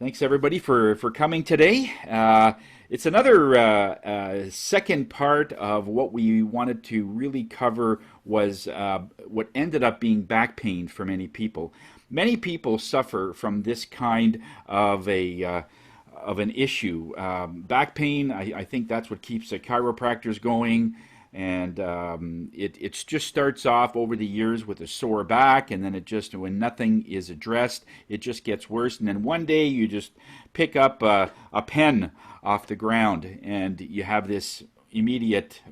Thanks everybody for coming today. It's another second part of what we wanted to really cover was what ended up being back pain for many people. Many people suffer from this kind of an issue. Back pain, I think that's what keeps the chiropractors going. And it just starts off over the years with a sore back, and then when nothing is addressed, it just gets worse. And then one day you just pick up a pen off the ground, and you have this immediate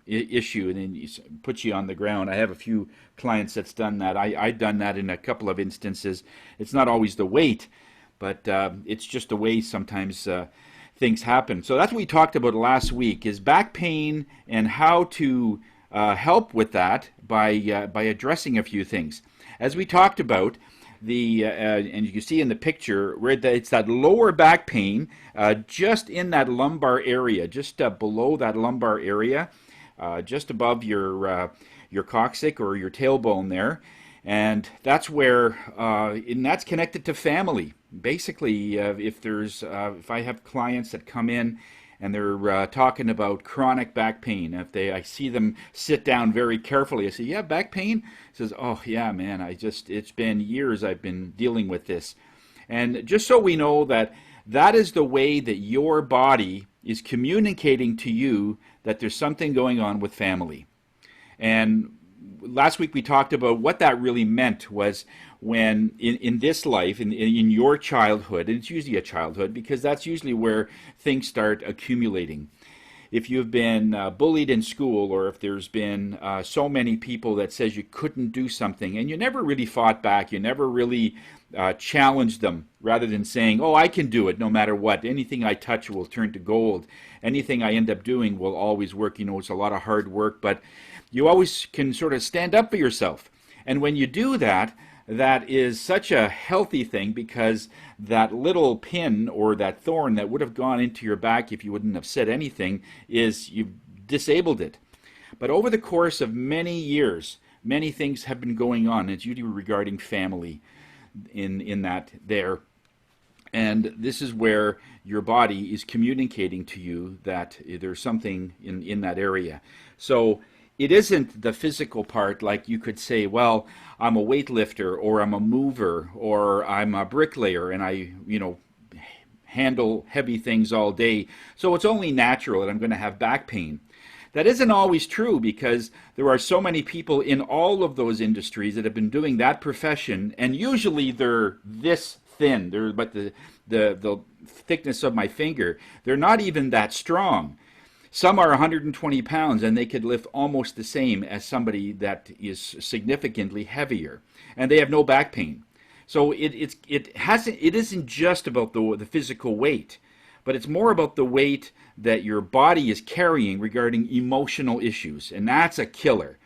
issue, and then it puts you on the ground. I have a few clients that's done that. I've done that in a couple of instances. It's not always the weight, but it's just the way sometimes things happen. So that's what we talked about last week, is back pain and how to help with that by addressing a few things. As we talked about, and you can see in the picture where it's that lower back pain, just in that lumbar area, just below that lumbar area, just above your coccyx or your tailbone there. And that's where, and that's connected to family. Basically, if I have clients that come in and they're talking about chronic back pain, I see them sit down very carefully. I say, "Yeah, back pain?" He says, "Oh yeah, man, it's been years I've been dealing with this." And just so we know that is the way that your body is communicating to you that there's something going on with family. And last week we talked about what that really meant was when in this life, in your childhood, and it's usually a childhood because that's usually where things start accumulating. If you've been bullied in school, or if there's been so many people that says you couldn't do something and you never really fought back, you never really challenged them, rather than saying, "Oh, I can do it no matter what. Anything I touch will turn to gold. Anything I end up doing will always work. It's a lot of hard work, but you always can sort of stand up for yourself." And when you do that, that is such a healthy thing, because that little pin or that thorn that would have gone into your back if you wouldn't have said anything, is you've disabled it. But over the course of many years, many things have been going on. It's usually regarding family in that there. And this is where your body is communicating to you that there's something in that area. So it isn't the physical part, like you could say, "Well, I'm a weightlifter, or I'm a mover, or I'm a bricklayer, and I handle heavy things all day, so it's only natural that I'm going to have back pain." That isn't always true, because there are so many people in all of those industries that have been doing that profession, and usually they're this thin. They're but the thickness of my finger. They're not even that strong. Some are 120 pounds, and they could lift almost the same as somebody that is significantly heavier, and they have no back pain. So it isn't just about the physical weight, but it's more about the weight that your body is carrying regarding emotional issues, and that's a killer.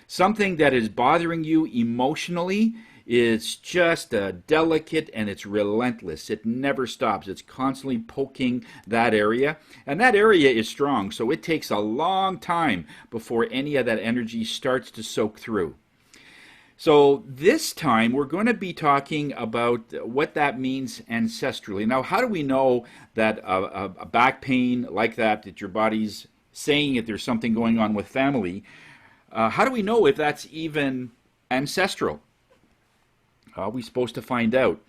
Something that is bothering you emotionally is just delicate, and it's relentless. It never stops. It's constantly poking that area, and that area is strong, so it takes a long time before any of that energy starts to soak through. So this time we're going to be talking about what that means ancestrally. Now, how do we know that a back pain like that your body's saying that there's something going on with family, how do we know if that's even ancestral? How are we supposed to find out?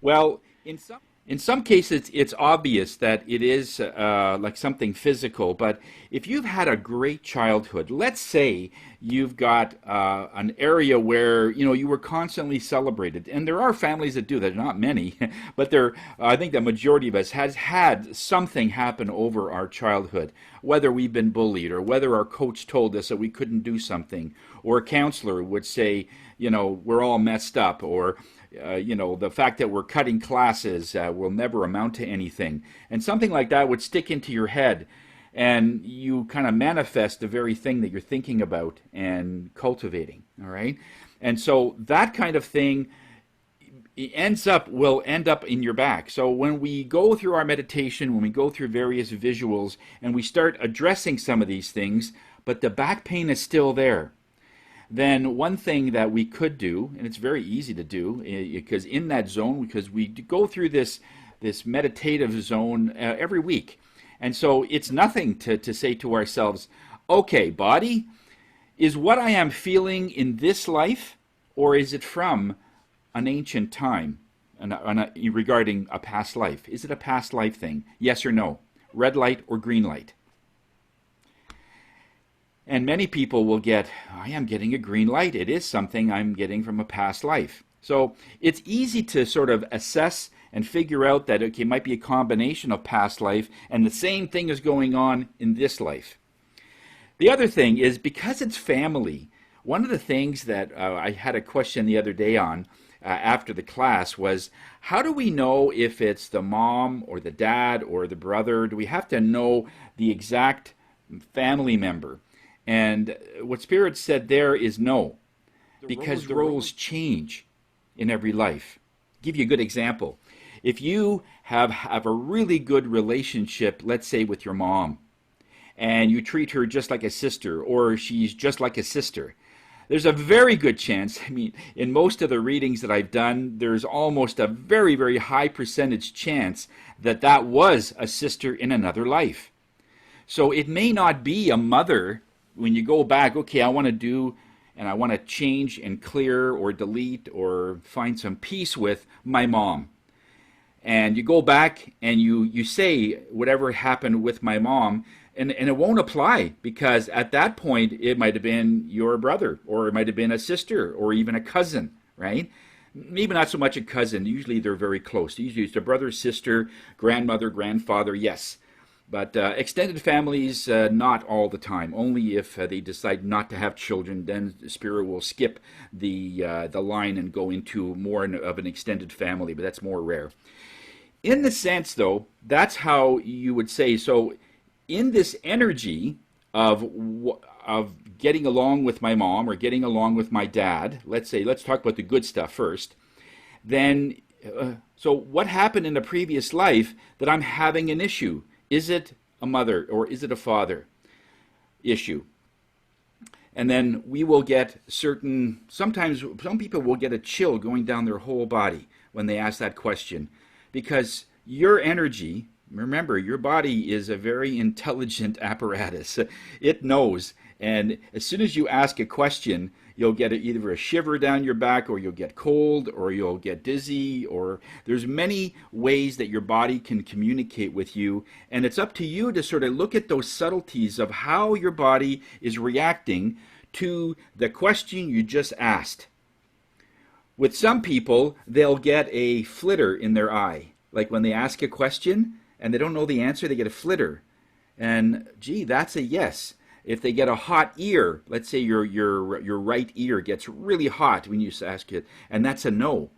Well, in some cases, it's obvious that it is like something physical. But if you've had a great childhood, let's say you've got an area where you were constantly celebrated, and there are families that do that. Not many, but I think the majority of us has had something happen over our childhood. Whether we've been bullied, or whether our coach told us that we couldn't do something, or a counselor would say, we're all messed up, or the fact that we're cutting classes will never amount to anything. And something like that would stick into your head, and you kind of manifest the very thing that you're thinking about and cultivating, all right? And so that kind of thing will end up in your back. So when we go through our meditation, when we go through various visuals, and we start addressing some of these things, but the back pain is still there, then one thing that we could do, and it's very easy to do, because in that zone, because we go through this this meditative zone every week. And so it's nothing to say to ourselves, okay, body, is what I am feeling in this life, or is it from an ancient time regarding a past life? Is it a past life thing? Yes or no? Red light or green light? And many people will get, I am getting a green light. It is something I'm getting from a past life. So it's easy to sort of assess and figure out that, okay, it might be a combination of past life and the same thing is going on in this life. The other thing is, because it's family, one of the things that I had a question the other day on after the class was, how do we know if it's the mom or the dad or the brother? Do we have to know the exact family member? And what Spirit said there is no, because roles change in every life. I'll give you a good example. If you have a really good relationship, let's say with your mom, and you treat her just like a sister, or she's just like a sister, there's a very good chance, I mean, in most of the readings that I've done, there's almost a very, very high percentage chance that that was a sister in another life. So it may not be a mother when you go back, okay, I want to do, and I want to change and clear or delete or find some peace with my mom. And you go back and you say whatever happened with my mom, and it won't apply, because at that point it might have been your brother, or it might have been a sister, or even a cousin, right? Maybe not so much a cousin. Usually they're very close. Usually it's a brother, sister, grandmother, grandfather, yes. But extended families, not all the time. Only if they decide not to have children, then the Spirit will skip the line and go into more of an extended family, but that's more rare. In the sense, though, that's how you would say. So in this energy of getting along with my mom or getting along with my dad, let's talk about the good stuff first, then, so what happened in a previous life that I'm having an issue? Is it a mother or is it a father issue? And then we will get sometimes some people will get a chill going down their whole body when they ask that question, because your energy, remember, your body is a very intelligent apparatus. It knows. And as soon as you ask a question, you'll get either a shiver down your back, or you'll get cold, or you'll get dizzy, or there's many ways that your body can communicate with you. And it's up to you to sort of look at those subtleties of how your body is reacting to the question you just asked. With some people, they'll get a flitter in their eye. Like when they ask a question and they don't know the answer, they get a flitter. And gee, that's a yes. If they get a hot ear, let's say your right ear gets really hot when you ask it, and that's a no.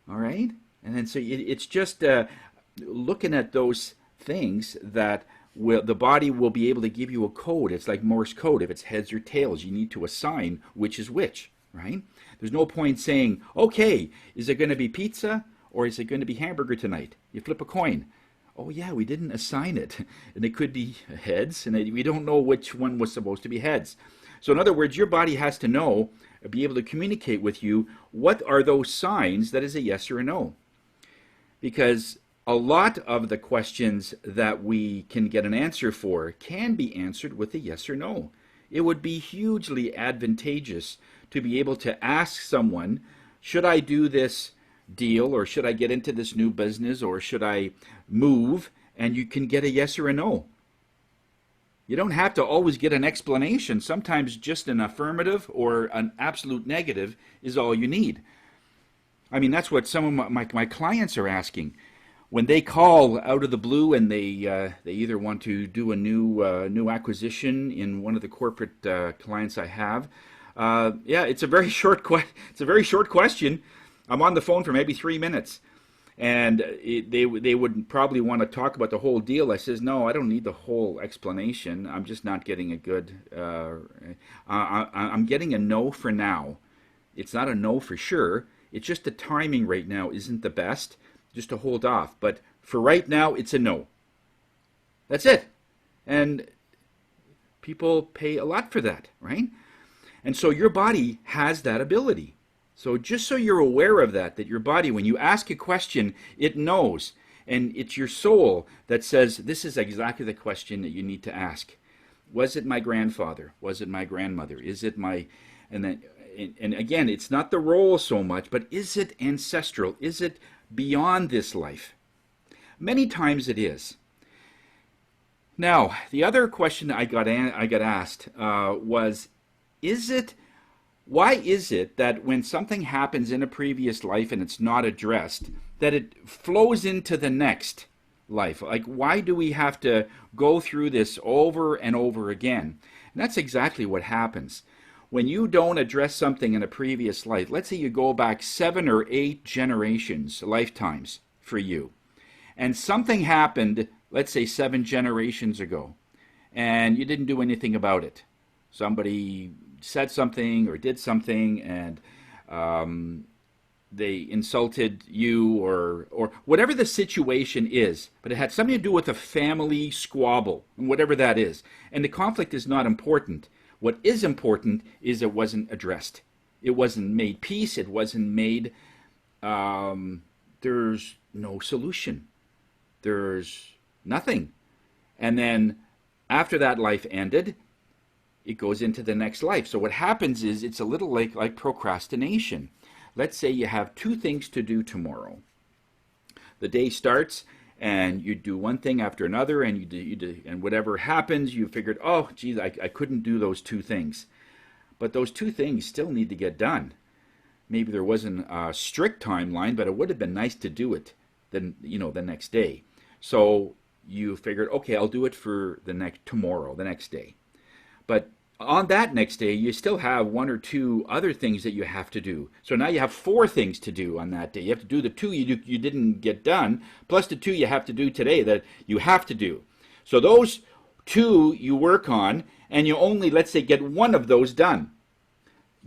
All right? And then so it's just looking at those things that the body will be able to give you a code. It's like Morse code. If it's heads or tails, you need to assign which is which, right? There's no point saying, okay, is it going to be pizza or is it going to be hamburger tonight? You flip a coin. Oh yeah, we didn't assign it. And it could be heads, and we don't know which one was supposed to be heads. So in other words, your body has to know, be able to communicate with you, what are those signs that is a yes or a no. Because a lot of the questions that we can get an answer for can be answered with a yes or no. It would be hugely advantageous to be able to ask someone, should I do this deal, or should I get into this new business, or should I move? And you can get a yes or a no. You don't have to always get an explanation. Sometimes just an affirmative or an absolute negative is all you need. I mean, that's what some of my clients are asking. When they call out of the blue and they either want to do a new acquisition in one of the corporate clients I have, it's a very short question. I'm on the phone for maybe 3 minutes, and they would probably want to talk about the whole deal. I says, no, I don't need the whole explanation. I'm just not getting a good. I'm getting a no for now. It's not a no for sure. It's just the timing right now isn't the best. Just to hold off. But for right now, it's a no. That's it. And people pay a lot for that, right? And so your body has that ability. So just so you're aware of that, that your body, when you ask a question, it knows. And it's your soul that says, this is exactly the question that you need to ask. Was it my grandfather? Was it my grandmother? Is it my... And then, and again, it's not the role so much, but is it ancestral? Is it beyond this life? Many times it is. Now, the other question I got asked was, why is it that when something happens in a previous life and it's not addressed, that it flows into the next life? Like, why do we have to go through this over and over again? And that's exactly what happens. When you don't address something in a previous life, let's say you go back 7 or 8 generations, lifetimes for you, and something happened, let's say 7 generations ago, and you didn't do anything about it. Somebody said something or did something, and they insulted you, or whatever the situation is, but it had something to do with a family squabble, whatever that is. And the conflict is not important. What is important is it wasn't addressed. It wasn't made peace. It wasn't made, there's no solution. There's nothing. And then after that life ended, it goes into the next life. So what happens is it's a little like procrastination. Let's say you have 2 things to do tomorrow. The day starts and you do one thing after another, and you do, and whatever happens, you figured, oh, geez, I couldn't do those 2 things. But those 2 things still need to get done. Maybe there wasn't a strict timeline, but it would have been nice to do it the next day. So you figured, okay, I'll do it for the next day. But on that next day, you still have 1 or 2 other things that you have to do. So now you have 4 things to do on that day. You have to do the 2 you didn't get done, plus the 2 you have to do today that you have to do. So those 2 you work on, and you only, let's say, get 1 of those done.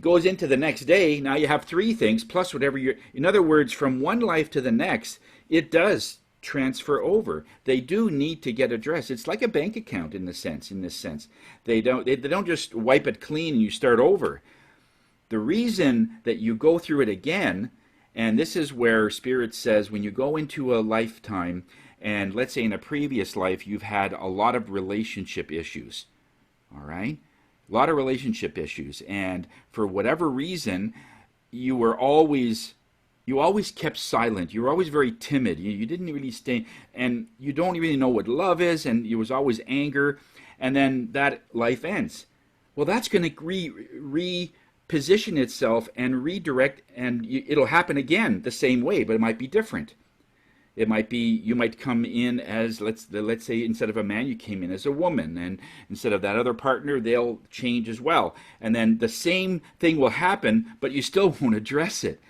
Goes into the next day, now you have 3 things, plus whatever you're... In other words, from one life to the next, it does transfer over. They do need to get addressed. It's like a bank account in this sense. They don't just wipe it clean and you start over. The reason that you go through it again, and this is where Spirit says when you go into a lifetime, and let's say in a previous life you've had a lot of relationship issues, all right? A lot of relationship issues, and for whatever reason, you always kept silent. You were always very timid. You didn't really stay, and you don't really know what love is, and it was always anger, and then that life ends. Well, that's going to reposition itself and redirect, and it'll happen again the same way, but it might be different. It might be, you might come in as, let's say instead of a man, you came in as a woman, and instead of that other partner, they'll change as well. And then the same thing will happen, but you still won't address it.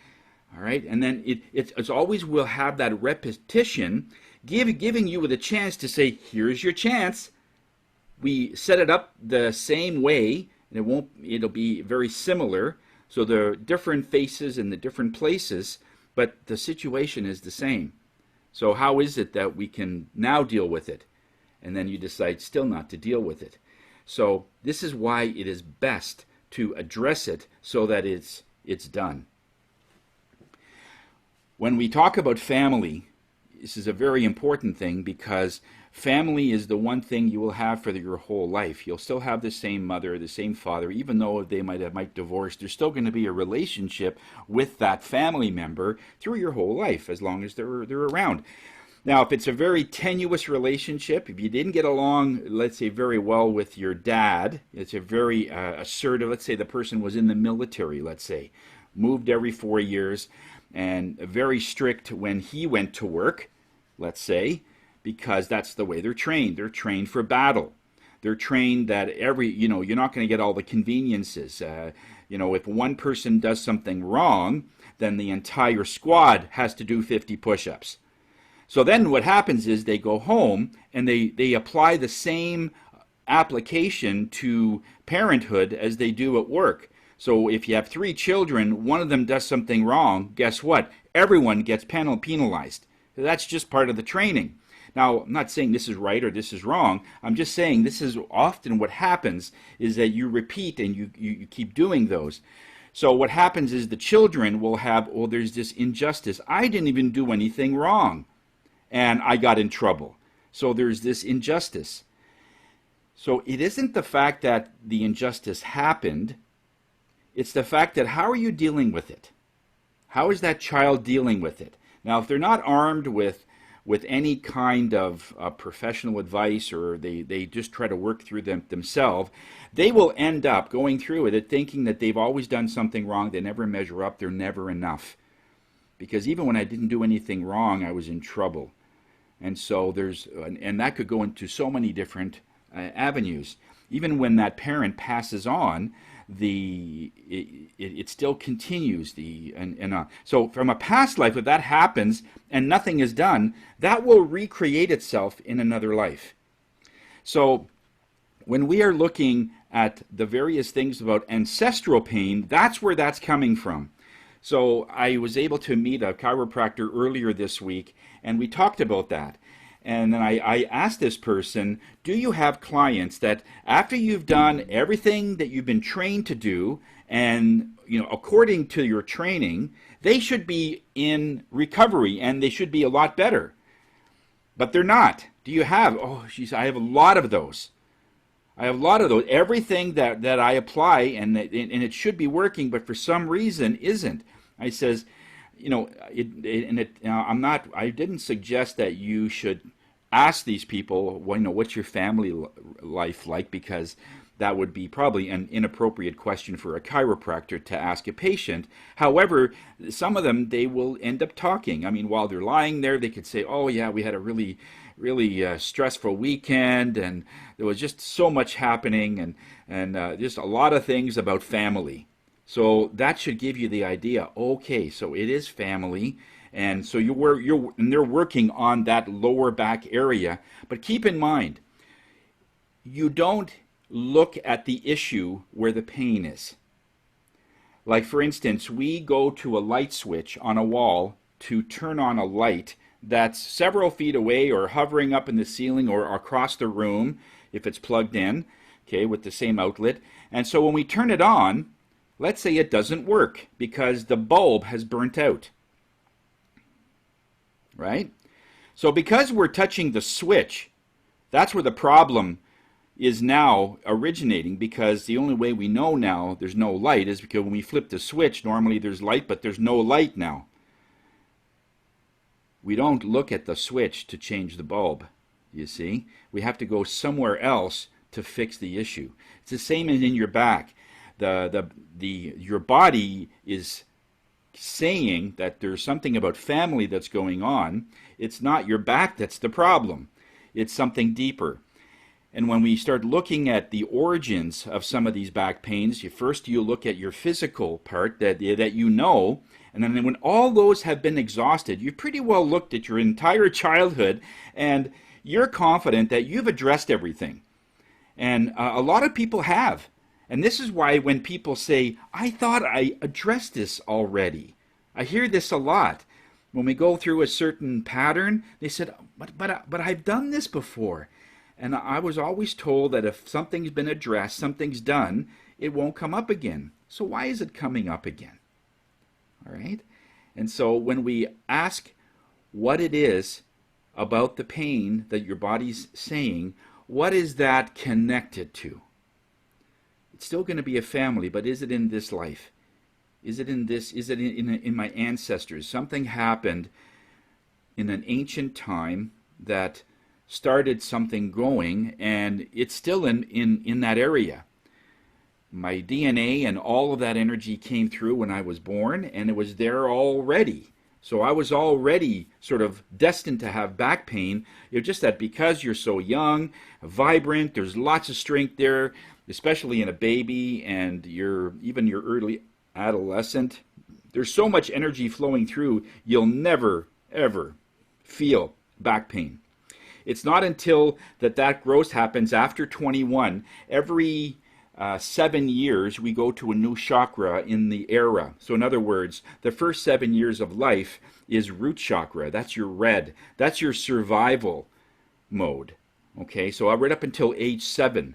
All right, and then it's always will have that repetition, giving you the chance to say, here's your chance. We set it up the same way, and it'll be very similar. So there are different faces in the different places, but the situation is the same. So how is it that we can now deal with it? And then you decide still not to deal with it. So this is why it is best to address it so that it's done. When we talk about family, this is a very important thing, because family is the one thing you will have for your whole life. You'll still have the same mother, the same father, even though they might divorce. There's still going to be a relationship with that family member through your whole life, as long as they're around. Now, if it's a very tenuous relationship, if you didn't get along, let's say, very well with your dad, it's a very assertive, let's say the person was in the military, let's say, moved every 4 years, and very strict when he went to work, let's say, because that's the way they're trained. They're trained for battle. They're trained that you're not going to get all the conveniences. If one person does something wrong, then the entire squad has to do 50 push-ups. So then what happens is they go home and they apply the same application to parenthood as they do at work. So if you have 3 children, one of them does something wrong, guess what? Everyone gets penalized. That's just part of the training. Now, I'm not saying this is right or this is wrong. I'm just saying this is often what happens, is that you repeat and you keep doing those. So what happens is the children will have, oh, there's this injustice. I didn't even do anything wrong, and I got in trouble. So there's this injustice. So it isn't the fact that the injustice happened, it's the fact that how are you dealing with it? How is that child dealing with it? Now, if they're not armed with any kind of professional advice, or they just try to work through them themselves, they will end up going through it thinking that they've always done something wrong, they never measure up, they're never enough. Because even when I didn't do anything wrong, I was in trouble. And so and that could go into so many different avenues. Even when that parent passes on, it still continues. So from a past life, if that happens and nothing is done, that will recreate itself in another life. So when we are looking at the various things about ancestral pain, that's where that's coming from. So I was able to meet a chiropractor earlier this week, and we talked about that. And then I asked this person, do you have clients that after you've done everything that you've been trained to do, and according to your training, they should be in recovery and they should be a lot better, but they're not? Do you have? Oh, geez, I have a lot of those. I have a lot of those. Everything that I apply and it should be working, but for some reason isn't. I says, I didn't suggest that you should ask these people, what's your family life like, because that would be probably an inappropriate question for a chiropractor to ask a patient. However, some of them, they will end up talking. I mean, while they're lying there, they could say, oh yeah, we had a really stressful weekend, and there was just so much happening, and just a lot of things about family. So that should give you the idea. Okay, so it is family, and so they're working on that lower back area. But keep in mind, you don't look at the issue where the pain is. Like for instance, we go to a light switch on a wall to turn on a light that's several feet away or hovering up in the ceiling or across the room if it's plugged in, okay, with the same outlet. And so when we turn it on, let's say it doesn't work because the bulb has burnt out, right? So because we're touching the switch, that's where the problem is now originating, because the only way we know now there's no light is because when we flip the switch, normally there's light, but there's no light now. We don't look at the switch to change the bulb, you see. We have to go somewhere else to fix the issue. It's the same as in your back. Your body is saying that there's something about family that's going on. It's not your back that's the problem. It's something deeper. And when we start looking at the origins of some of these back pains, you look at your physical part that you know, and then when all those have been exhausted, you've pretty well looked at your entire childhood, and you're confident that you've addressed everything. And a lot of people have. And this is why when people say, I thought I addressed this already. I hear this a lot. When we go through a certain pattern, they said, but I've done this before. And I was always told that if something's been addressed, something's done, it won't come up again. So why is it coming up again? All right? And so when we ask what it is about the pain that your body's saying, what is that connected to? It's still going to be a family, but is it in this life? Is it in this? Is it in my ancestors? Something happened in an ancient time that started something going, and it's still in that area. My DNA and all of that energy came through when I was born, and it was there already. So I was already sort of destined to have back pain. It's just that because you're so young, vibrant, there's lots of strength there, especially in a baby and even your early adolescent. There's so much energy flowing through, you'll never, ever feel back pain. It's not until that growth happens after 21. Every 7 years, we go to a new chakra in the era. So in other words, the first 7 years of life is root chakra. That's your red. That's your survival mode. Okay, so right up until age 7,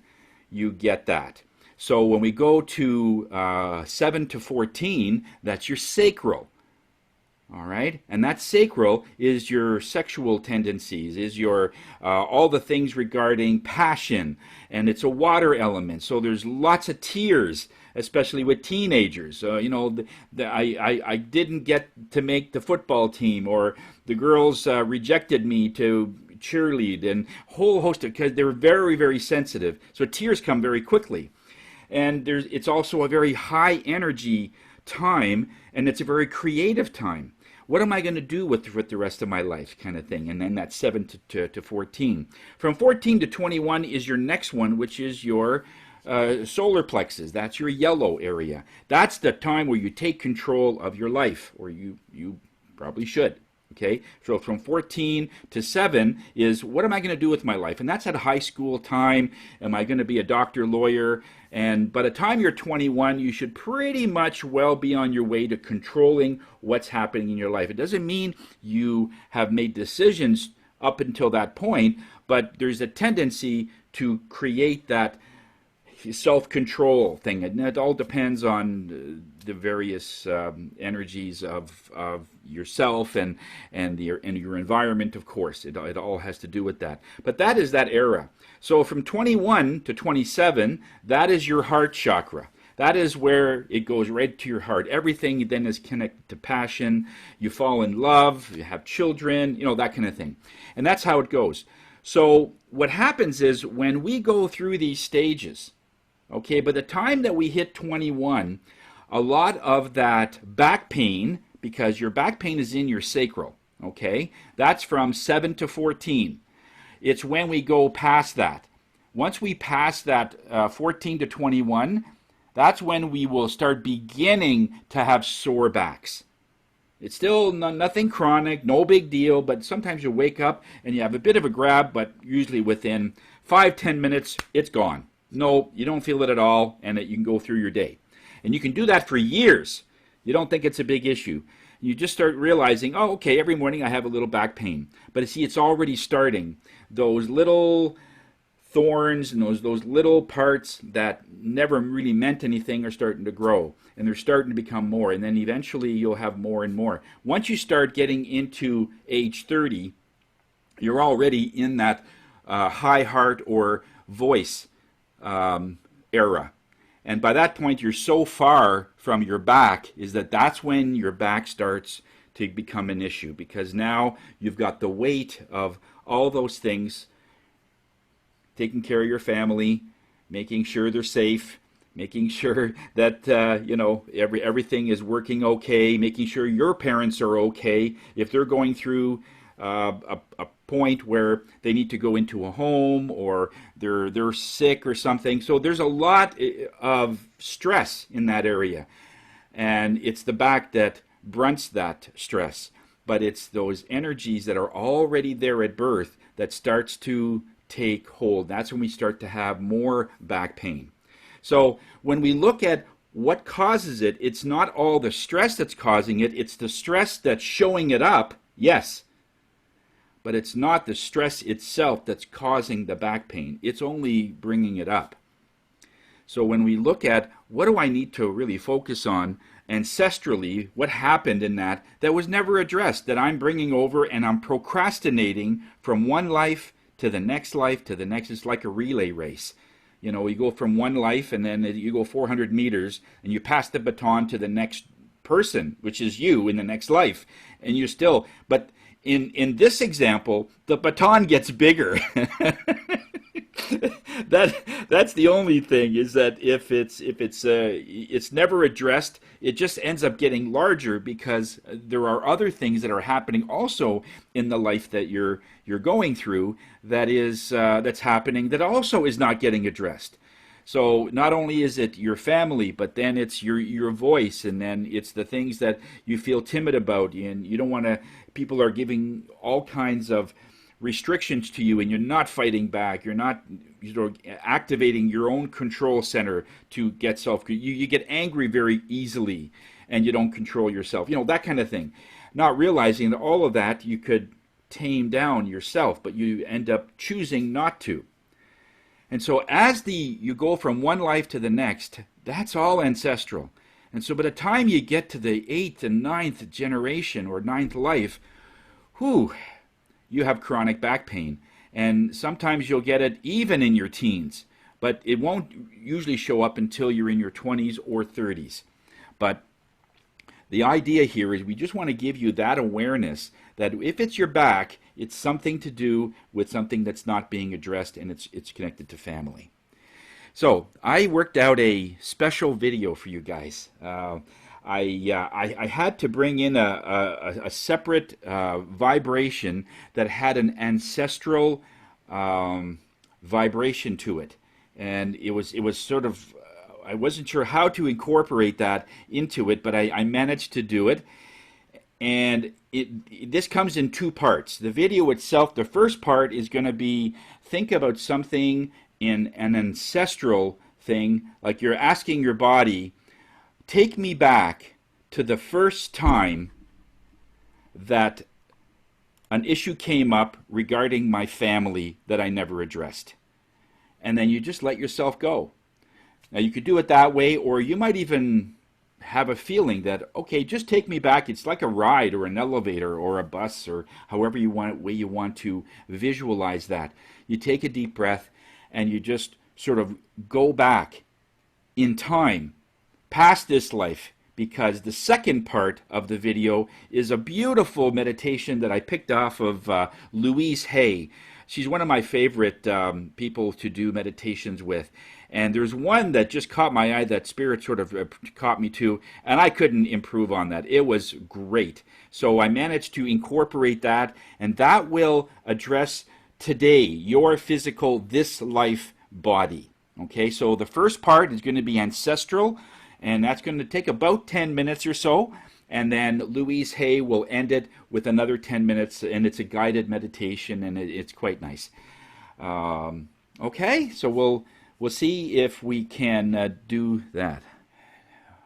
you get that. So when we go to 7 to 14, that's your sacral. All right, and that sacral is your sexual tendencies, is your all the things regarding passion, and it's a water element. So there's lots of tears, especially with teenagers. I didn't get to make the football team, or the girls rejected me to cheerlead, and a whole host of, because they're very, very sensitive. So tears come very quickly, and it's also a very high energy time, and it's a very creative time. What am I going to do with the rest of my life, kind of thing? And then that's 7 to 14. From 14 to 21 is your next one, which is your solar plexus. That's your yellow area. That's the time where you take control of your life, or you probably should. Okay, so from 14 to 7 is, what am I going to do with my life? And that's at high school time. Am I going to be a doctor, lawyer? And by the time you're 21, you should pretty much well be on your way to controlling what's happening in your life. It doesn't mean you have made decisions up until that point, but there's a tendency to create that self-control thing, and it all depends on the various energies of yourself and your environment. Of course, it all has to do with that. But that is that era. So from 21 to 27, that is your heart chakra. That is where it goes right to your heart. Everything then is connected to passion. You fall in love, you have children, that kind of thing. And that's how it goes. So what happens is, when we go through these stages, okay, by the time that we hit 21, a lot of that back pain, because your back pain is in your sacral, okay, that's from 7 to 14. It's when we go past that. Once we pass that 14 to 21, that's when we will start beginning to have sore backs. It's still nothing chronic, no big deal, but sometimes you wake up and you have a bit of a grab, but usually within 5-10 minutes, it's gone. No, you don't feel it at all, and you can go through your day. And you can do that for years. You don't think it's a big issue. You just start realizing, oh, okay, every morning I have a little back pain. But see, it's already starting. Those little thorns and those little parts that never really meant anything are starting to grow, and they're starting to become more, and then eventually you'll have more and more. Once you start getting into age 30, you're already in that high heart or voice era. And by that point, you're so far from your back is that's when your back starts to become an issue, because now you've got the weight of all those things, taking care of your family, making sure they're safe, making sure that everything is working okay, making sure your parents are okay. If they're going through a point where they need to go into a home, or they're sick or something. So there's a lot of stress in that area, and it's the back that brunts that stress. But it's those energies that are already there at birth that starts to take hold. That's when we start to have more back pain. So when we look at what causes it, it's not all the stress that's causing it, it's the stress that's showing it up, yes. But it's not the stress itself that's causing the back pain. It's only bringing it up. So when we look at what do I need to really focus on ancestrally, what happened in that was never addressed, that I'm bringing over and I'm procrastinating from one life to the next life to the next. It's like a relay race. You go from one life, and then you go 400 meters, and you pass the baton to the next person, which is you in the next life. And you're still, but in this example, the baton gets bigger. That's the only thing, is that if it's never addressed, it just ends up getting larger, because there are other things that are happening also in the life that you're going through that's happening that also is not getting addressed. So not only is it your family, but then it's your voice, and then it's the things that you feel timid about, and you don't want to. People are giving all kinds of restrictions to you, and you're not fighting back. You're not activating your own control center to get you get angry very easily, and you don't control yourself. That kind of thing. Not realizing that all of that you could tame down yourself, but you end up choosing not to. And so as you go from one life to the next, that's all ancestral. And so by the time you get to the eighth and ninth generation or ninth life, whew, you have chronic back pain. And sometimes you'll get it even in your teens, but it won't usually show up until you're in your 20s or 30s. But the idea here is we just want to give you that awareness that if it's your back, it's something to do with something that's not being addressed, and it's connected to family. So I worked out a special video for you guys. I had to bring in a separate vibration that had an ancestral vibration to it, and it was sort of I wasn't sure how to incorporate that into it, but I managed to do it. And this comes in two parts. The video itself, the first part is going to be think about something in an ancestral thing, like you're asking your body, take me back to the first time that an issue came up regarding my family that I never addressed. And then you just let yourself go. Now you could do it that way, or you might even have a feeling that, okay, just take me back. It's like a ride or an elevator or a bus or however way you want to visualize that. You take a deep breath and you just sort of go back in time past this life, because the second part of the video is a beautiful meditation that I picked off of Louise Hay. She's one of my favorite people to do meditations with. And there's one that just caught my eye, that Spirit sort of caught me too, and I couldn't improve on that. It was great. So I managed to incorporate that, and that will address today your physical, this life body. Okay, so the first part is going to be ancestral, and that's going to take about 10 minutes or so. And then Louise Hay will end it with another 10 minutes, and it's a guided meditation, and it's quite nice. Okay, so we'll see if we can do that.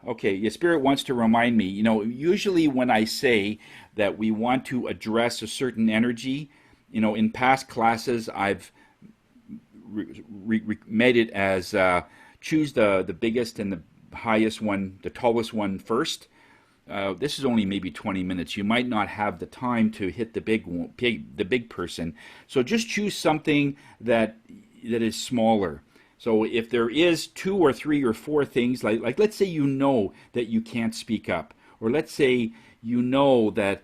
Okay, your Spirit wants to remind me, usually when I say that we want to address a certain energy, in past classes I've made it as choose the biggest and the highest one, the tallest one first. This is only maybe 20 minutes. You might not have the time to hit the big person. So just choose something that is smaller. So if there is 2 or 3 or 4 things, like let's say that you can't speak up, or let's say that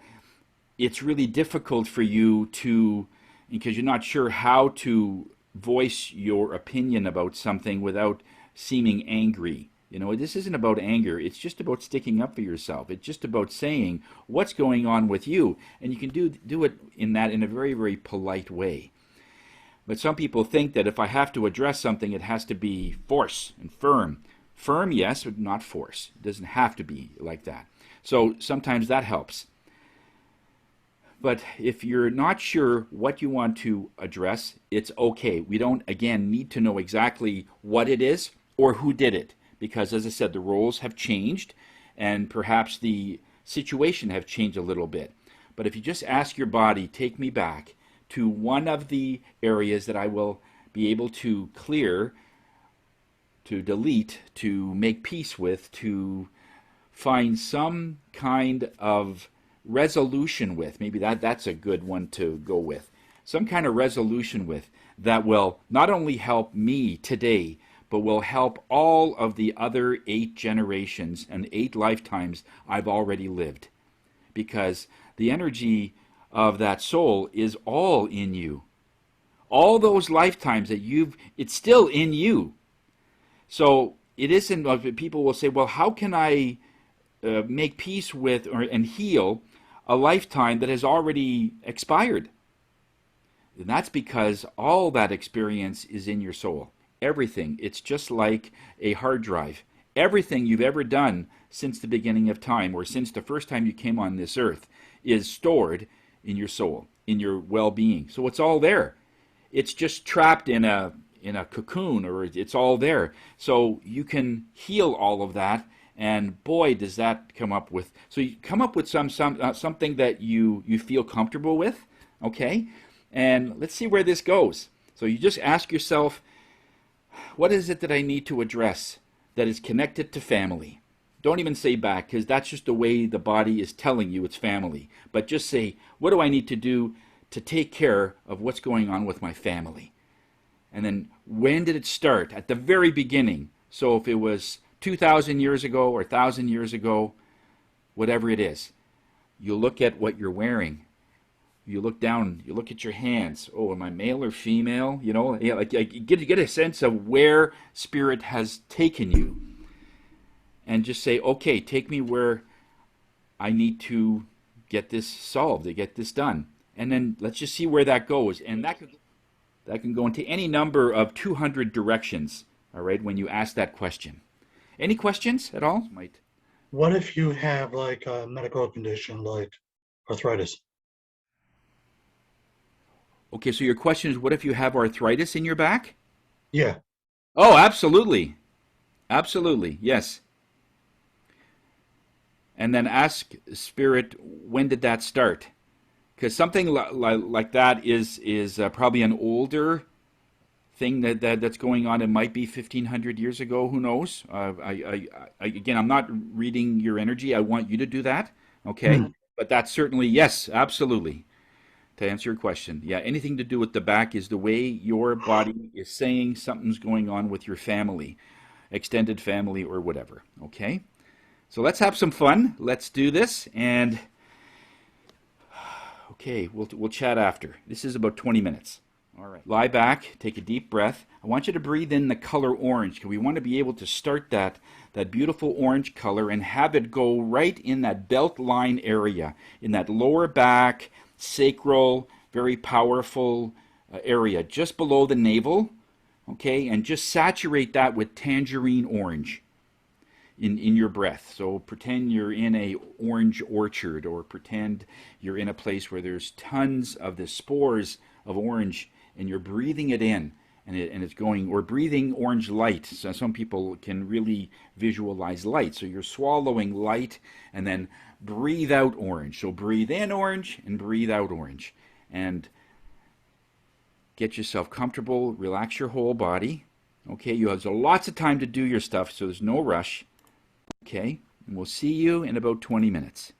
it's really difficult for you to, because you're not sure how to voice your opinion about something without seeming angry. This isn't about anger. It's just about sticking up for yourself. It's just about saying what's going on with you, and you can do it in a very, very polite way. But some people think that if I have to address something, it has to be force and firm. Firm, yes, but not force. It doesn't have to be like that. So sometimes that helps. But if you're not sure what you want to address, it's okay. We don't, again, need to know exactly what it is or who did it. Because, as I said, the roles have changed, and perhaps the situation have changed a little bit. But if you just ask your body, take me back to one of the areas that I will be able to clear, to delete, to make peace with, to find some kind of resolution with. Maybe that's a good one to go with. Some kind of resolution with that will not only help me today, but will help all of the other 8 generations and 8 lifetimes I've already lived. Because the energy of that soul is all in you. All those lifetimes that it's still in you. So it isn't, people will say, well, how can I make peace with and heal a lifetime that has already expired? And that's because all that experience is in your soul. Everything. It's just like a hard drive. Everything you've ever done since the beginning of time, or since the first time you came on this earth, is stored in your soul, in your well-being. So it's all there. It's just trapped in a cocoon, or it's all there. So you can heal all of that, and boy, does that come up with. So you come up with something that you feel comfortable with, okay? And let's see where this goes. So you just ask yourself, What is it that I need to address that is connected to family? Don't even say back, because that's just the way the body is telling you it's family. But just say, what do I need to do to take care of what's going on with my family? And then when did it start? At the very beginning. So if it was 2,000 years ago or 1,000 years ago, whatever it is, you look at what you're wearing. You look down, you look at your hands. Oh, am I male or female? You know, yeah, like you get a sense of where spirit has taken you. And just say, okay, take me where I need to get this solved, to get this done. And then let's just see where that goes. And that can go into any number of 200 directions, all right, when you ask that question. Any questions at all? What if you have like a medical condition like arthritis? Okay, so your question is, what if you have arthritis in your back? Yeah. Oh, absolutely. Absolutely, yes. And then ask spirit, when did that start? Because something like that is probably an older thing that's going on. It might be 1,500 years ago. Who knows? Again, I'm not reading your energy. I want you to do that. Okay, Hmm. but that's certainly yes, absolutely. To answer your question, yeah, anything to do with the back is the way your body is saying something's going on with your family, extended family, or whatever. Okay, so let's have some fun. Let's do this, and okay, we'll chat after. This is about 20 minutes. All right. Lie back, take a deep breath. I want you to breathe in the color orange because we want to be able to start that beautiful orange color and have it go right in that belt line area, in that lower back, sacral, very powerful area, just below the navel. Okay, and just saturate that with tangerine orange in your breath. So pretend you're in a orange orchard, or pretend you're in a place where there's tons of the spores of orange, and you're breathing it in, and it's going, or breathing orange light. So some people can really visualize light. So you're swallowing light and then breathe out orange. So breathe in orange and breathe out orange. And get yourself comfortable, relax your whole body. Okay, you have lots of time to do your stuff, so there's no rush. Okay, and we'll see you in about 20 minutes.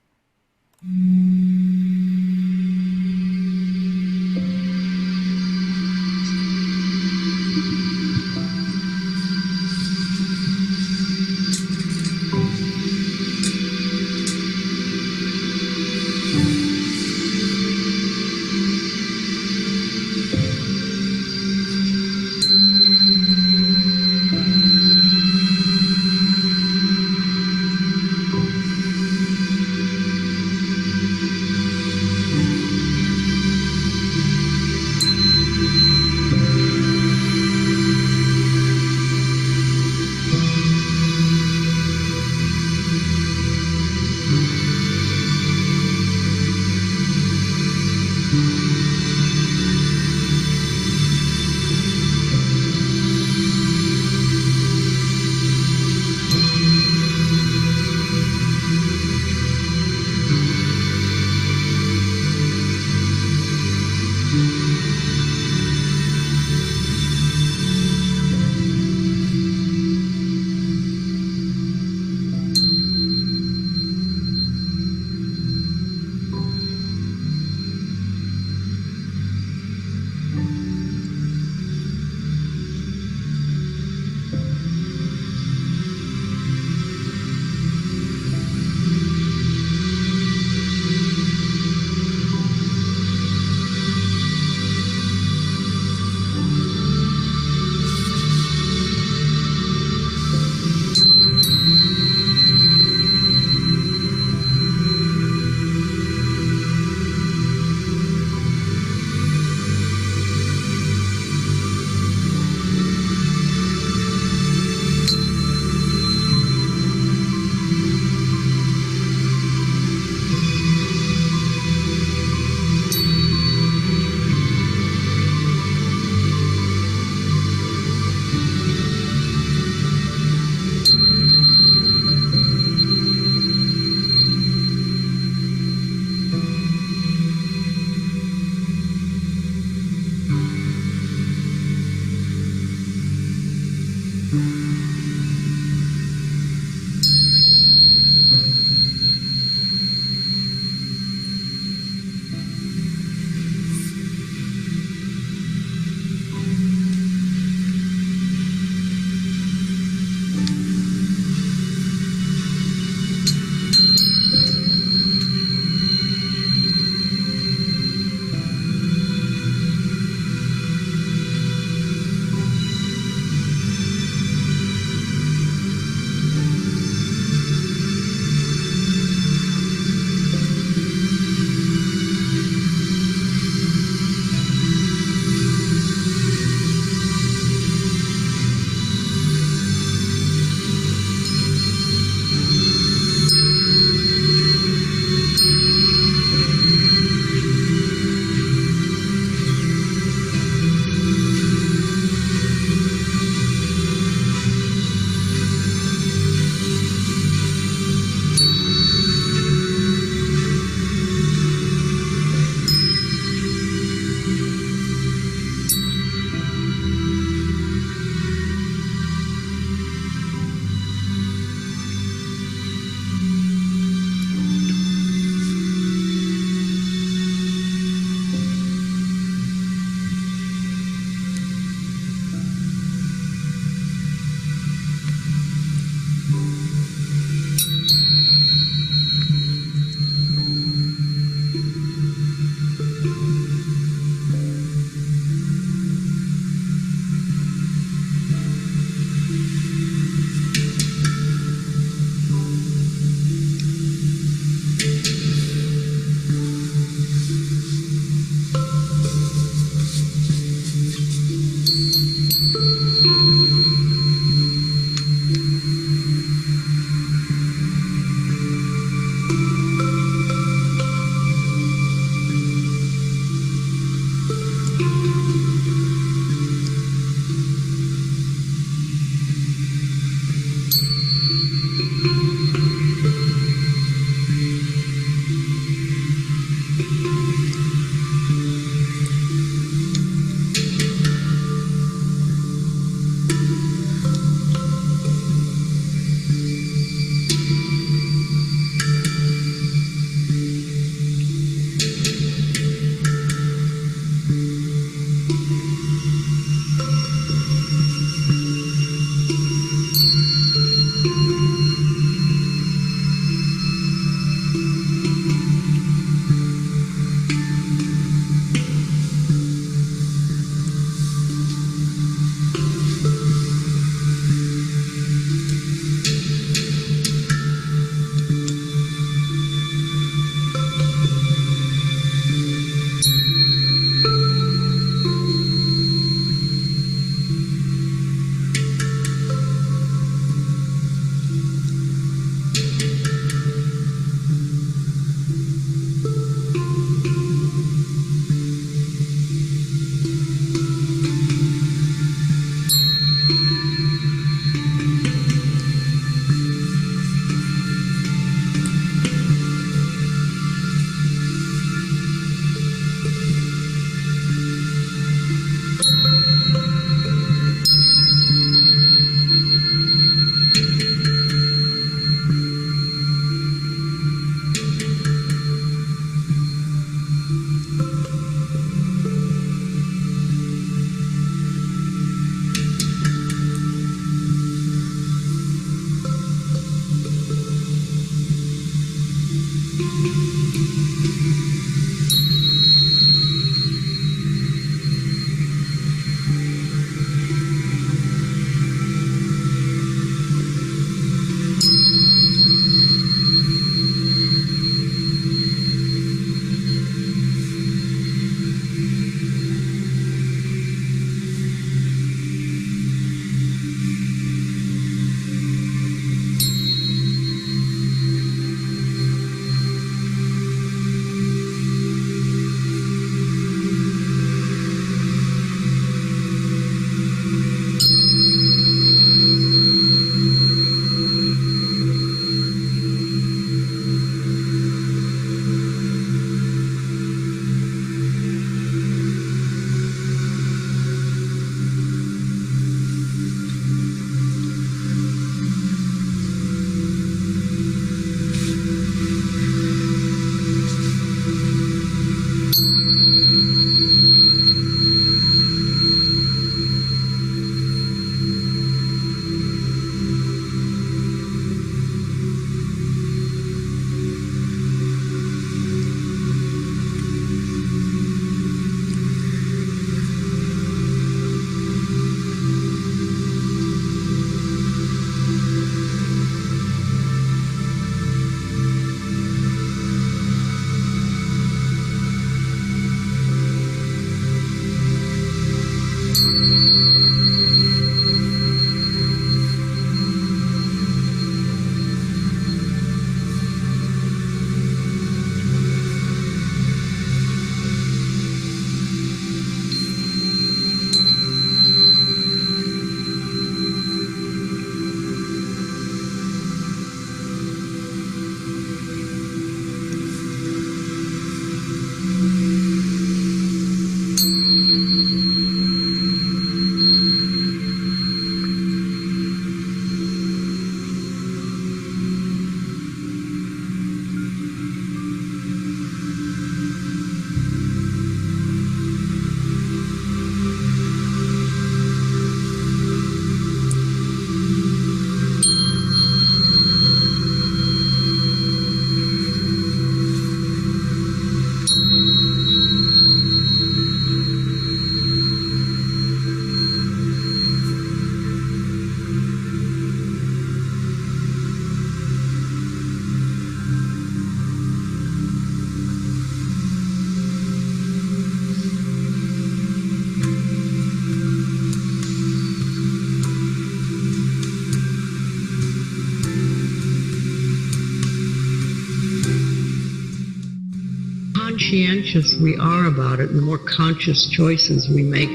conscientious we are about it, and the more conscious choices we make,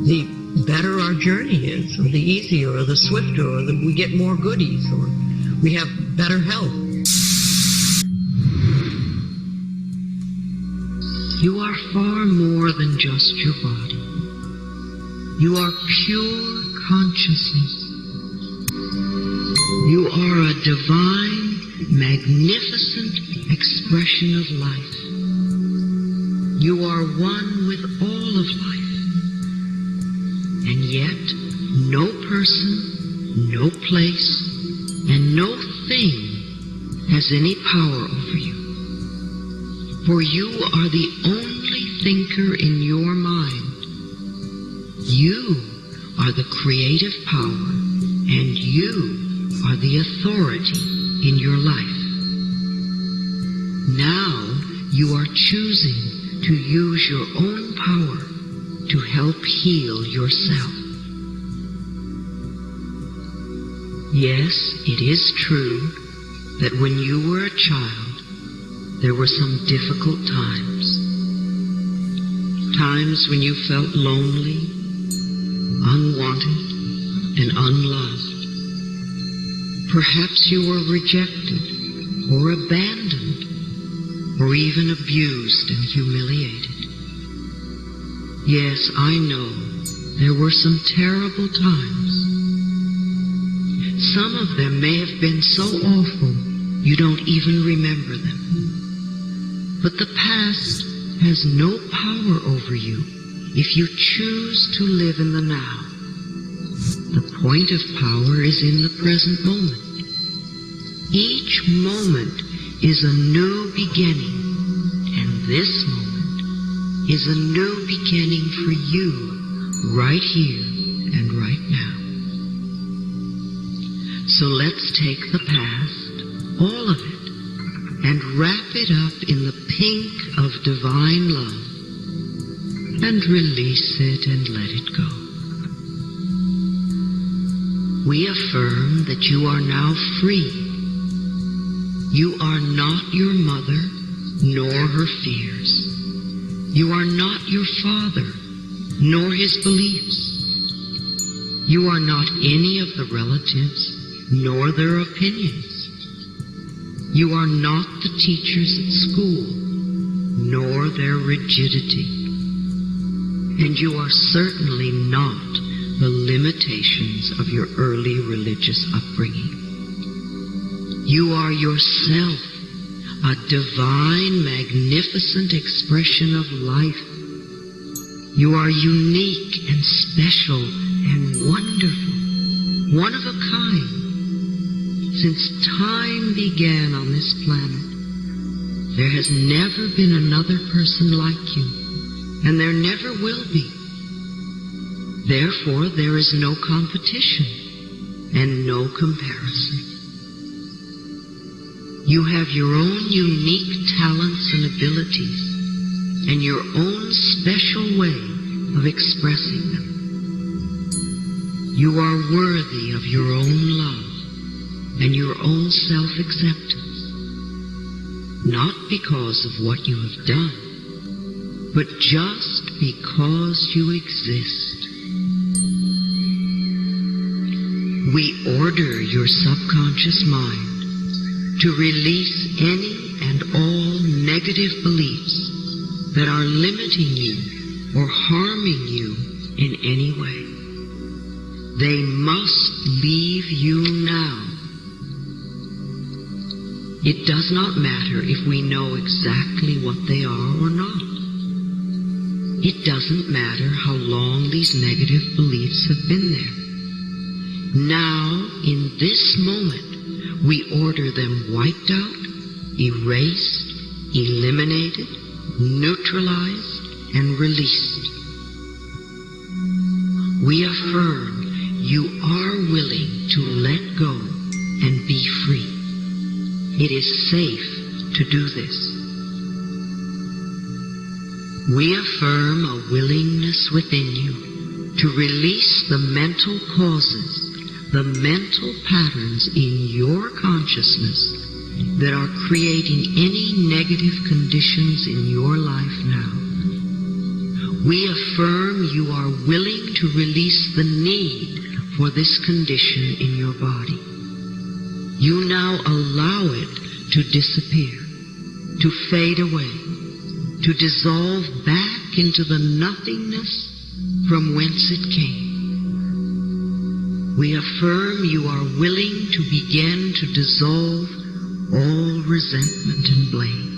the better our journey is, or the easier, or the swifter, or we get more goodies, or we have better health. You are far more than just your body. You are pure consciousness. You are a divine, magnificent expression of life. You are one with all of life. And yet, no person, no place, and no thing has any power over you. For you are the only thinker in your mind. You are the creative power, and you are the authority in your life. Now you are choosing to use your own power to help heal yourself. Yes, it is true that when you were a child, there were some difficult times. Times when you felt lonely, unwanted, and unloved. Perhaps you were rejected, or abandoned, or even abused and humiliated. Yes, I know there were some terrible times. Some of them may have been so awful you don't even remember them. But the past has no power over you if you choose to live in the now. The point of power is in the present moment. Each moment is a new beginning, and this moment is a new beginning for you right here and right now. So let's take the past, all of it, and wrap it up in the pink of divine love, and release it and let it go. We affirm that you are now free. You are not your mother, nor her fears. You are not your father, nor his beliefs. You are not any of the relatives, nor their opinions. You are not the teachers at school, nor their rigidity. And you are certainly not the limitations of your early religious upbringing. You are yourself, a divine, magnificent expression of life. You are unique and special and wonderful, one of a kind. Since time began on this planet, there has never been another person like you, and there never will be. Therefore, there is no competition and no comparison. You have your own unique talents and abilities, and your own special way of expressing them. You are worthy of your own love and your own self-acceptance, not because of what you have done, but just because you exist. We order your subconscious mind to release any and all negative beliefs that are limiting you or harming you in any way. They must leave you now. It does not matter if we know exactly what they are or not. It doesn't matter how long these negative beliefs have been there. Now, in this moment, we order them wiped out, erased, eliminated, neutralized, and released. We affirm you are willing to let go and be free. It is safe to do this. We affirm a willingness within you to release the mental causes, the mental patterns in your consciousness that are creating any negative conditions in your life now. We affirm you are willing to release the need for this condition in your body. You now allow it to disappear, to fade away, to dissolve back into the nothingness from whence it came. We affirm you are willing to begin to dissolve all resentment and blame.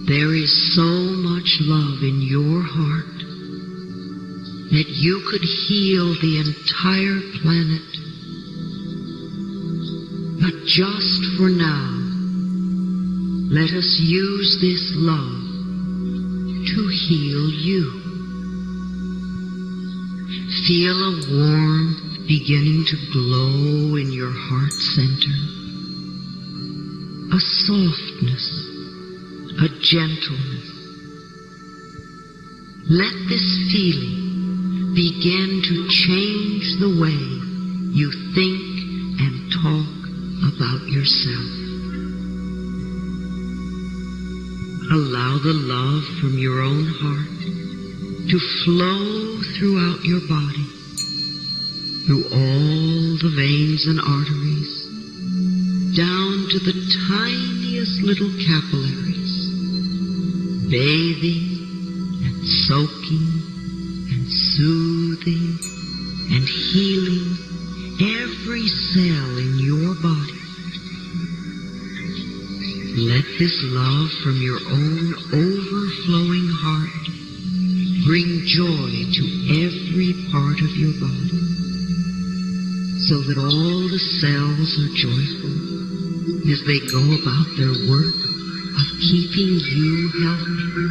There is so much love in your heart that you could heal the entire planet. But just for now, let us use this love to heal you. Feel a warmth beginning to glow in your heart center. A softness, a gentleness. Let this feeling begin to change the way you think and talk about yourself. Allow the love from your own heart to flow throughout your body, through all the veins and arteries, down to the tiniest little capillaries, bathing and soaking and soothing and healing every cell in your body. Let this love from your own overflowing heart bring joy to every part of your body, so that all the cells are joyful as they go about their work of keeping you healthy.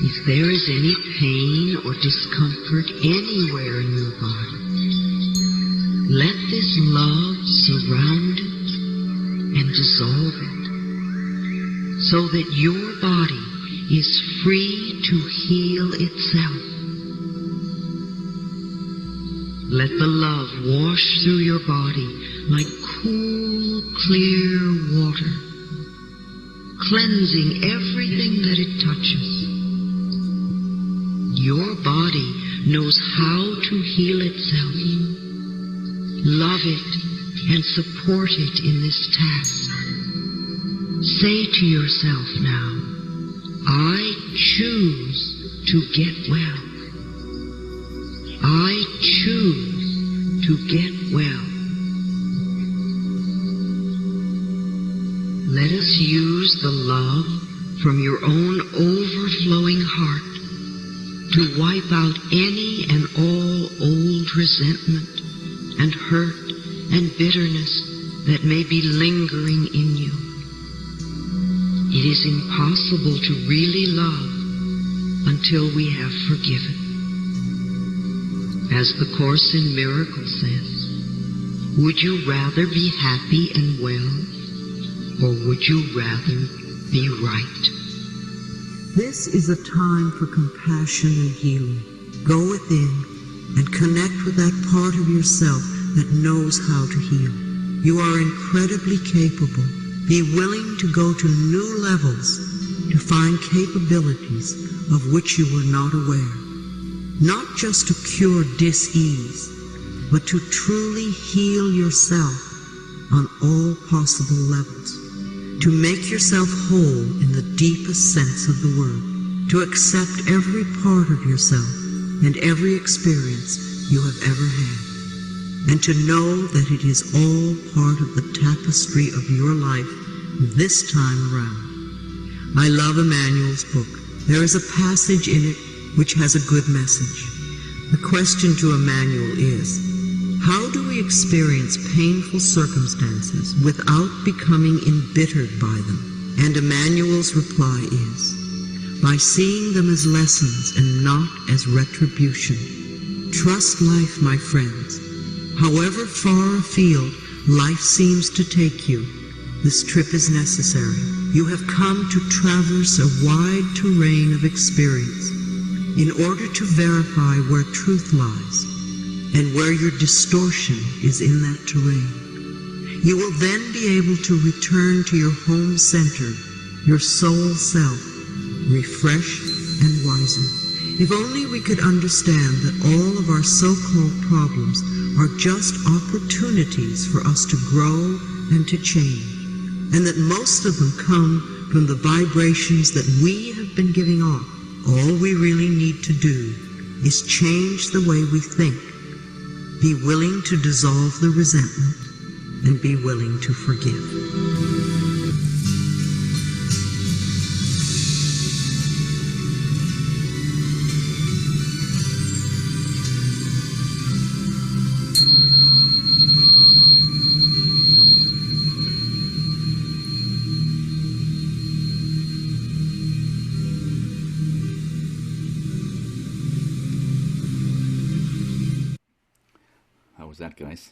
If there is any pain or discomfort anywhere in your body, let this love surround it and dissolve it, so that your body is free to heal itself. Let the love wash through your body like cool, clear water, cleansing everything that it touches. Your body knows how to heal itself. Love it and support it in this task. Say to yourself now, I choose to get well. I choose to get well. Let us use the love from your own overflowing heart to wipe out any and all old resentment and hurt and bitterness that may be lingering in you. It is impossible to really love until we have forgiven. As the Course in Miracles says, would you rather be happy and well, or would you rather be right? This is a time for compassion and healing. Go within and connect with that part of yourself that knows how to heal. You are incredibly capable. Be willing to go to new levels to find capabilities of which you were not aware. Not just to cure dis-ease, but to truly heal yourself on all possible levels. To make yourself whole in the deepest sense of the word. To accept every part of yourself and every experience you have ever had. And to know that it is all part of the tapestry of your life this time around. I love Emmanuel's book. There is a passage in it which has a good message. The question to Emmanuel is, how do we experience painful circumstances without becoming embittered by them? And Emmanuel's reply is, by seeing them as lessons and not as retribution. Trust life, my friends. However far afield life seems to take you, this trip is necessary. You have come to traverse a wide terrain of experience in order to verify where truth lies and where your distortion is in that terrain. You will then be able to return to your home center, your soul self, refreshed and wiser. If only we could understand that all of our so-called problems are just opportunities for us to grow and to change, and that most of them come from the vibrations that we have been giving off. All we really need to do is change the way we think, be willing to dissolve the resentment, and be willing to forgive. How was that, guys?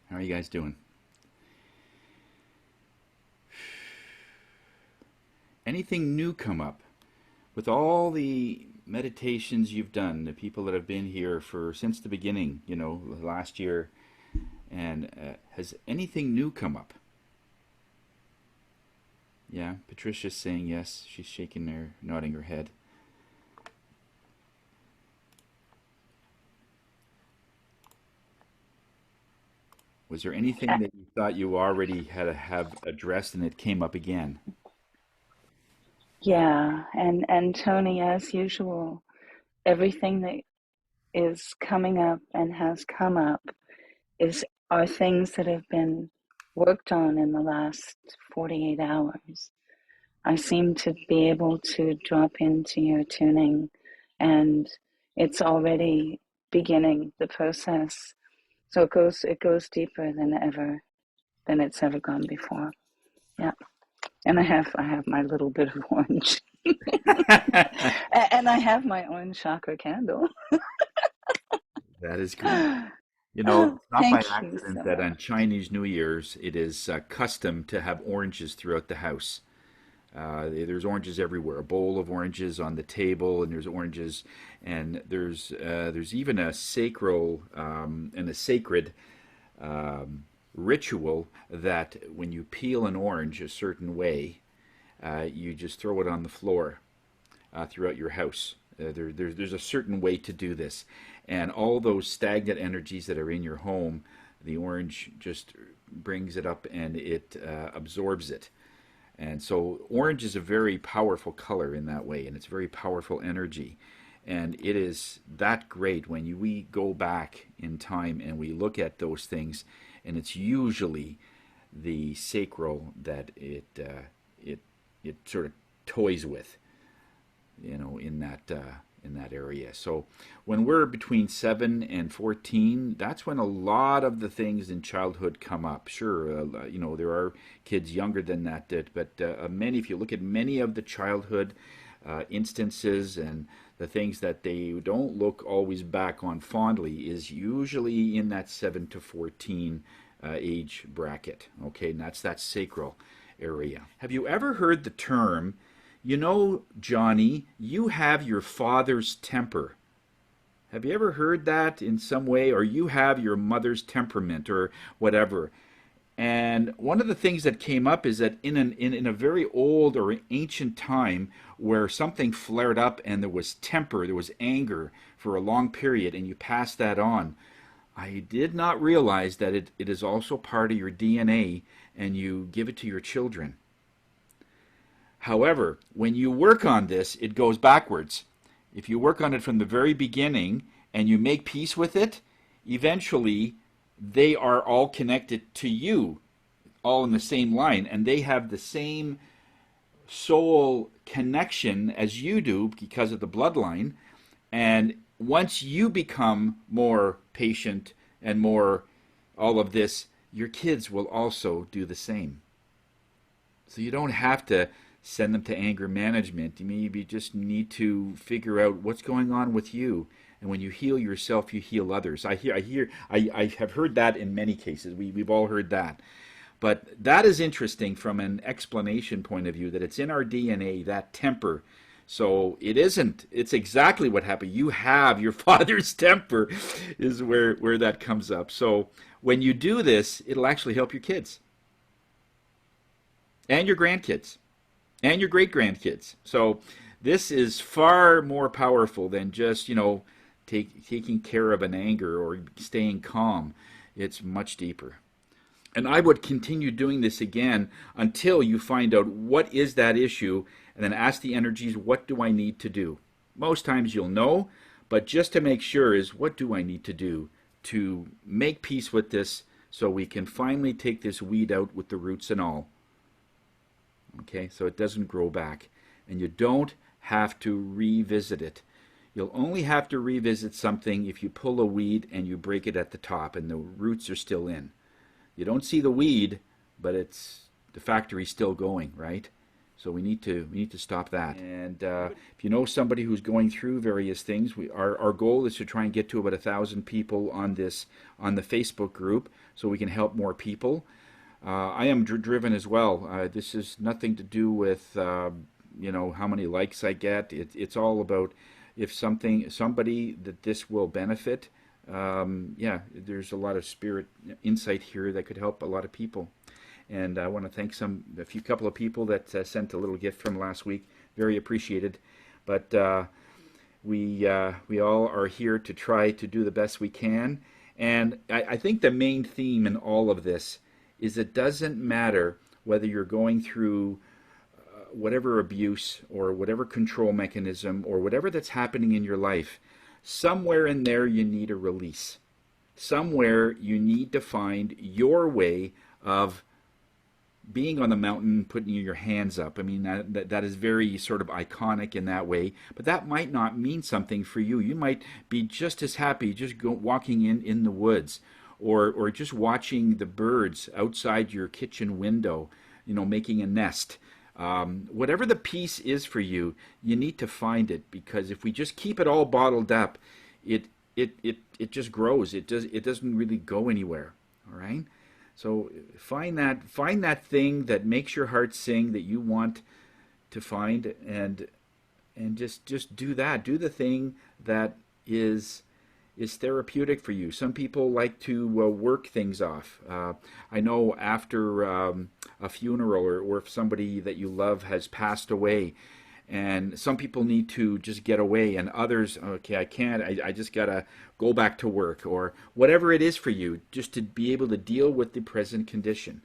How are you guys doing? Anything new come up? With all the meditations you've done, the people that have been here for since the beginning, last year, and has anything new come up? Yeah, Patricia's saying yes. She's nodding her head. Was there anything that you thought you already had to have addressed and it came up again? Yeah, and Tony, as usual, everything that is coming up and has come up are things that have been worked on in the last 48 hours. I seem to be able to drop into your tuning, and it's already beginning the process. So it goes deeper than it's ever gone before. Yeah. And I have my little bit of orange. And I have my orange chakra candle. That is great. Oh, It's not by thank you accident so that much. on Chinese New Year's it is custom to have oranges throughout the house. There's oranges everywhere. A bowl of oranges on the table, and there's oranges, and there's even a sacral and a sacred ritual that when you peel an orange a certain way, you just throw it on the floor throughout your house. There's a certain way to do this, and all those stagnant energies that are in your home, the orange just brings it up and it absorbs it. And so orange is a very powerful color in that way, and it's very powerful energy. And it is that great when we go back in time and we look at those things, and it's usually the sacral that it sort of toys with, in that area. So when we're between 7 and 14, that's when a lot of the things in childhood come up. Sure, there are kids younger than that, but many, if you look at many of the childhood instances and the things that they don't look always back on fondly, is usually in that 7 to 14 age bracket. Okay, and that's that sacral area. Have you ever heard the term, Johnny, you have your father's temper? Have you ever heard that in some way? Or you have your mother's temperament or whatever? And one of the things that came up is that in a very old or ancient time where something flared up and there was temper, there was anger for a long period, and you passed that on, I did not realize that it is also part of your DNA and you give it to your children. However, when you work on this, it goes backwards. If you work on it from the very beginning and you make peace with it, eventually they are all connected to you, all in the same line, and they have the same soul connection as you do because of the bloodline. And once you become more patient and more all of this, your kids will also do the same. So you don't have to send them to anger management. You maybe just need to figure out what's going on with you. And when you heal yourself, you heal others. I have heard that in many cases. We've all heard that. But that is interesting from an explanation point of view, that it's in our DNA, that temper, So it isn't. It's exactly what happened. You have your father's temper is where that comes up. So when you do this, it'll actually help your kids and your grandkids and your great grandkids. So this is far more powerful than just, taking care of an anger or staying calm. It's much deeper. And I would continue doing this again until you find out what is that issue, and then ask the energies, what do I need to do? Most times you'll know, but just to make sure is, what do I need to do to make peace with this so we can finally take this weed out with the roots and all? Okay, so it doesn't grow back. And you don't have to revisit it. You'll only have to revisit something if you pull a weed and you break it at the top and the roots are still in. You don't see the weed, but the factory's still going, right? So we need to stop that. And if you know somebody who's going through various things, our goal is to try and get to about 1,000 people on the Facebook group, so we can help more people. I am driven as well. This is nothing to do with how many likes I get. It's all about if somebody that this will benefit. There's a lot of spirit insight here that could help a lot of people. And I want to thank a couple of people that sent a little gift from last week. Very appreciated. But we all are here to try to do the best we can. And I think the main theme in all of this is it doesn't matter whether you're going through whatever abuse or whatever control mechanism or whatever that's happening in your life. Somewhere in there you need a release. Somewhere you need to find your way of being on the mountain, putting your hands up. I mean, that is very sort of iconic in that way, but that might not mean something for you. You might be just as happy just walking in the woods, or just watching the birds outside your kitchen window, making a nest. Whatever the peace is for you, you need to find it, because if we just keep it all bottled up, it just grows. It doesn't really go anywhere. All right. So find that thing that makes your heart sing, that you want to find, and just do that. Do the thing that is therapeutic for you. Some people like to work things off. I know after a funeral, or if somebody that you love has passed away, and some people need to just get away, and others, okay, I can't, I just gotta go back to work, or whatever it is for you, just to be able to deal with the present condition.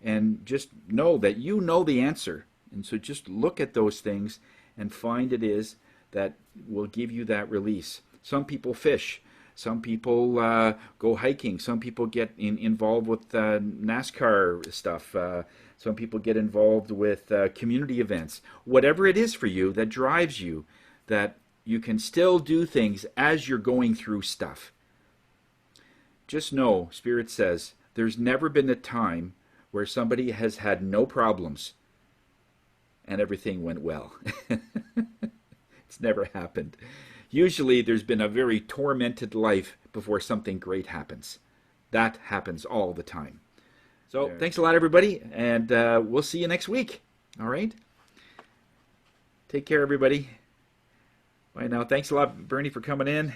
And just know that you know the answer. And so just look at those things and find it is that will give you that release. Some people fish. Some people go hiking. Some people get involved with NASCAR stuff. Some people get involved with community events. Whatever it is for you that drives you, that you can still do things as you're going through stuff. Just know, Spirit says, there's never been a time where somebody has had no problems and everything went well. It's never happened. Usually there's been a very tormented life before something great happens. That happens all the time. So thanks a lot, everybody, and we'll see you next week. All right? Take care, everybody. Bye now. Thanks a lot, Bernie, for coming in.